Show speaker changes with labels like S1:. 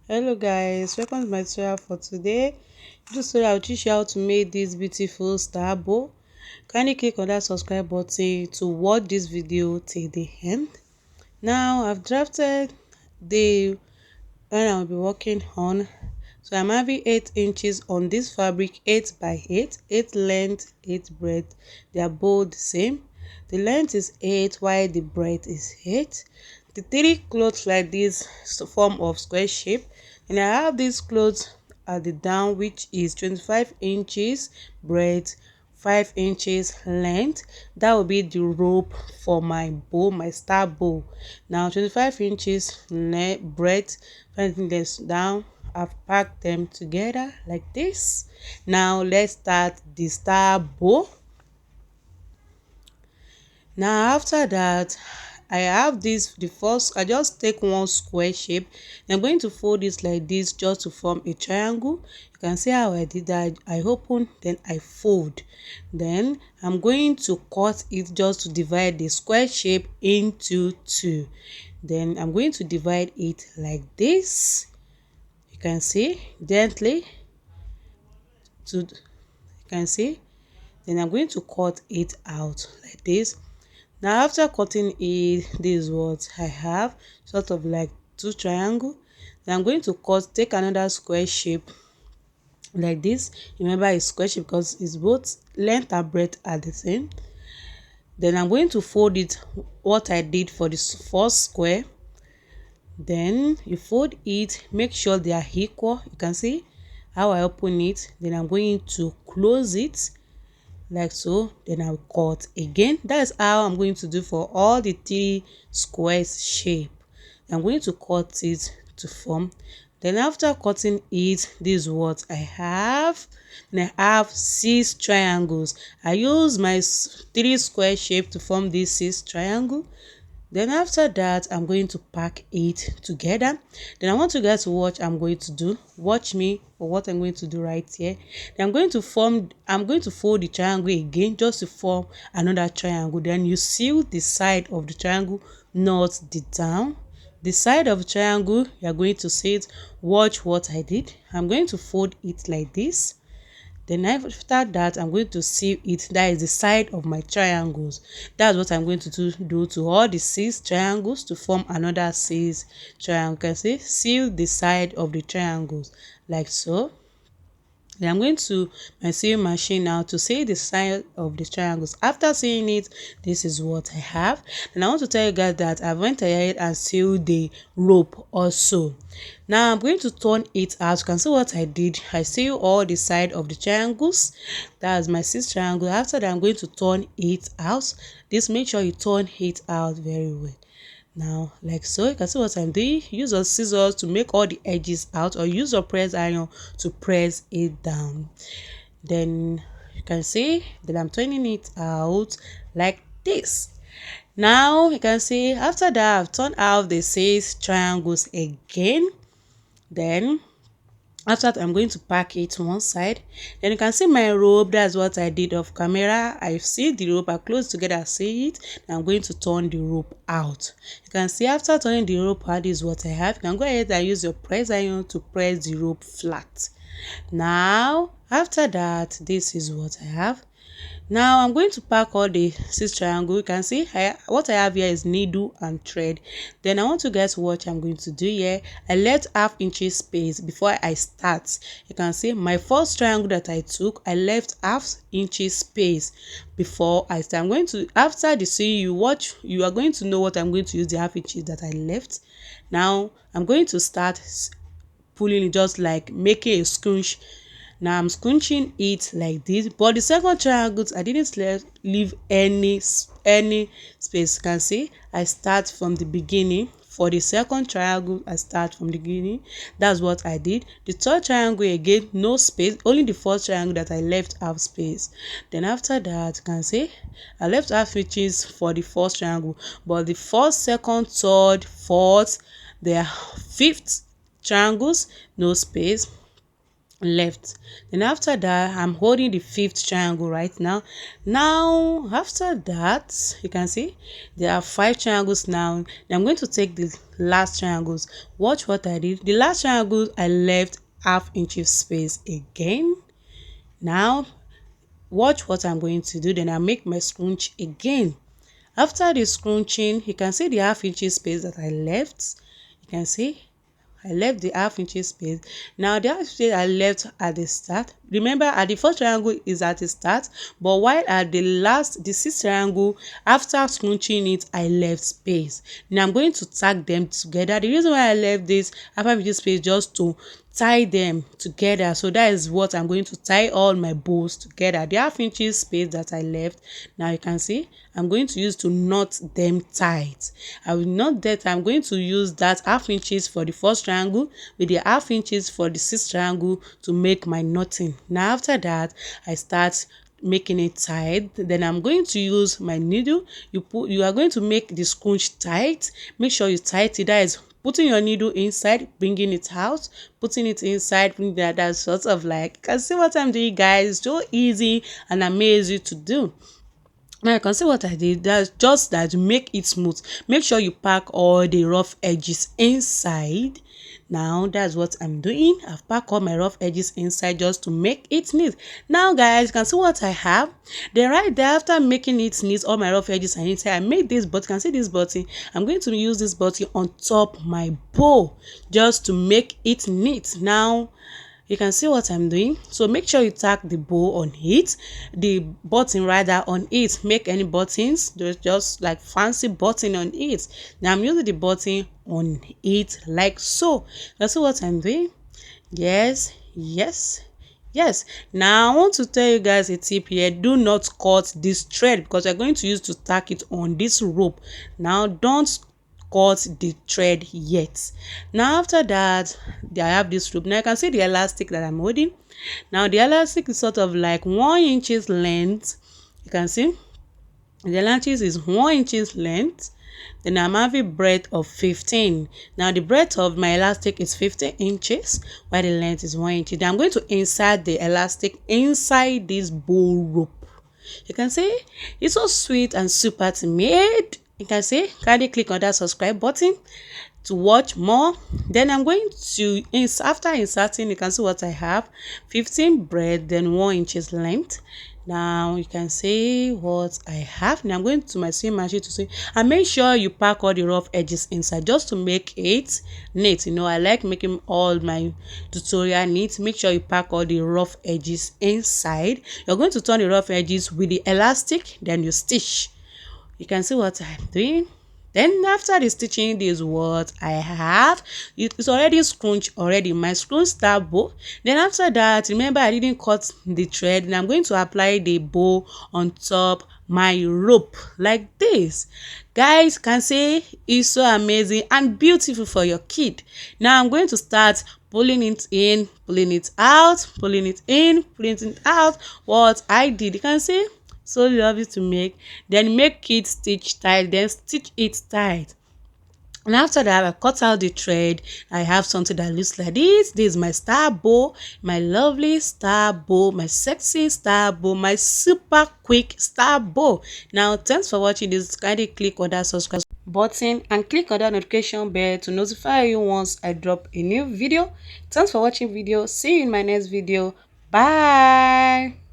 S1: Hello guys, welcome to my tutorial for today. This tutorial I'll teach you how to make this beautiful star bow. Kindly click on that subscribe button to watch this video till the end. Now I've drafted the one I'll be working on. So I'm having 8 inches on this fabric, 8 by 8, 8 length, 8 breadth. They are both the same. The length is 8 while the breadth is 8. The three clothes like this form of square shape, and I have this clothes at the down which is 25 inches breadth, 5 inches length. That will be the rope for my bow, my star bow. Now 25 inches breadth, 5 inches down. I've packed them together like this. Now let's start the star bow. Now after that, I have this, the first I just take one square shape. I'm going to fold this like this just to form a triangle. You can see how I did that. I open, then I fold. Then I'm going to cut it just to divide the square shape into two. Then I'm going to divide it like this. You can see gently you can see. Then I'm going to cut it out like this. Now after cutting it, this is what I have, sort of like two triangle. Then I'm going to take another square shape like this. Remember it's square shape because it's both length and breadth are the same. Then I'm going to fold it what I did for this first square. Then you fold it, make sure they are equal. You can see how I open it. Then I'm going to close it like so. Then I'll cut again. That's how I'm going to do for all the three squares shape. I'm going to cut it to form. Then after cutting it, this is what I have. And I have 6 triangles. I use my 3 square shape to form this 6 triangle. Then after that, I'm going to pack it together. Then I want you guys to watch I'm going to do. Watch me for what I'm going to do right here. Then I'm going to fold the triangle again just to form another triangle. Then you seal the side of the triangle, not the down. The side of the triangle, you are going to see it. Watch what I did. I'm going to fold it like this. Then after that, I'm going to seal it. That is the side of my triangles. That's what I'm going to do to all the 6 triangles to form another 6 triangle. You can see, seal the side of the triangles like so. Then I'm going to my sewing machine now to see the side of the triangles. After seeing it, this is what I have. And I want to tell you guys that I went ahead and sealed the rope also. Now I'm going to turn it out. You can see what I did. I seal all the side of the triangles. That's my 6 triangle. After that, I'm going to turn it out. This, make sure you turn it out very well. Now like so, you can see what I'm doing. Use your scissors to make all the edges out, or use your press iron to press it down. Then you can see that I'm turning it out like this. Now you can see after that I've turned out the 6 triangles again. Then after that, I'm going to pack it one side. Then you can see my rope. That's what I did off camera. I see the rope, I close together, see it. Now I'm going to turn the rope out. You can see after turning the rope out, this is what I have. You can go ahead and use your press iron to press the rope flat. Now after that, this is what I have. Now I'm going to pack all the 6 triangles. You can see what I have here is needle and thread. Then I want you guys to watch I'm going to do here. I left ½ inch space before I start. You can see my first triangle that I took, I left ½ inch space before I start. I'm going to, after the sewing, you are going to know what I'm going to use the ½ inches that I left. Now I'm going to start pulling it, just like making a scrunch. Now I'm scrunching it like this, but the second triangle I didn't leave any space. You can see I start from the beginning. For the second triangle, I start from the beginning. That's what I did. The third triangle again, no space, only the fourth triangle that I left half space. Then after that, you can see I left ½ inches for the first triangle, but the first, second, third, fourth, the fifth triangles, no space. left. Then after that, I'm holding the fifth triangle right now. After that, you can see there are five triangles now. Then I'm going to take the last triangles. Watch what I did. The last triangle, I left half inch space again. Now watch what I'm going to do. Then I make my scrunch again. After the scrunching, you can see the half inch space that I left. You can see I left the half inch space. Now the half space I left at the start. Remember, at the first triangle is at the start, but while at the sixth triangle, after scrunching it, I left space. Now I'm going to tag them together. The reason why I left this half inch space just to tie them together. So that is what I'm going to tie all my bows together. The half inch space that I left, now you can see I'm going to use to knot them tight. I will knot that. I'm going to use that half inches for the first triangle with the half inches for the sixth triangle to make my knotting. Now after that, I start making it tight. Then I'm going to use my needle. You are going to make the scrunch tight. Make sure you tight it. That is putting your needle inside, bringing it out, putting it inside, bringing that. That's sort of like, can see what I'm doing, guys. So easy and amazing to do. Now you can see what I did. That's just that to make it smooth. Make sure you pack all the rough edges inside. Now that's what I'm doing. I've packed all my rough edges inside just to make it neat. Now guys, you can see what I have. Then right there, after making it neat, all my rough edges are inside, I made this button. You can see this button. I'm going to use this button on top my bow just to make it neat. Now you can see what I'm doing. So make sure you tack the bow on it, the button rather on it. Make any buttons, there's just like fancy button on it. Now I'm using the button on it like so. That's what I'm doing. Yes. Now I want to tell you guys a tip here. Do not cut this thread because we're going to use to tack it on this rope. Now don't cut the thread yet. Now after that, I have this rope. Now you can see the elastic that I'm holding. Now the elastic is sort of like 1 inch length. You can see the elastic is 1 inch length. Then I'm having breadth of 15. Now the breadth of my elastic is 15 inches while the length is 1 inch. Then I'm going to insert the elastic inside this bow rope. You can see it's so sweet and super to made. You can see, kindly click on that subscribe button to watch more. Then I'm going to after inserting, you can see what I have: 15 breadth, then 1 inch length. Now you can see what I have. Now I'm going to my sewing machine to sew, and make sure you pack all the rough edges inside just to make it neat. You know, I like making all my tutorial neat. Make sure you pack all the rough edges inside. You're going to turn the rough edges with the elastic, then you stitch. You can see what I'm doing. Then after the stitching, this is what I have. It's already scrunched already, my scrunch star bow. Then after that, remember I didn't cut the thread, and I'm going to apply the bow on top my rope like this. Guys, can see it's so amazing and beautiful for your kid. Now I'm going to start pulling it in, pulling it out, pulling it in, pulling it out. What I did, you can see, so lovely to make. Then make it stitch tight, then stitch it tight. And after that, I cut out the thread. I have something that looks like this. This is my star bow, my lovely star bow, my sexy star bow, my super quick star bow. Now thanks for watching this. Kindly click on that subscribe button and click on that notification bell to notify you once I drop a new video. Thanks for watching video. See you in my next video. Bye.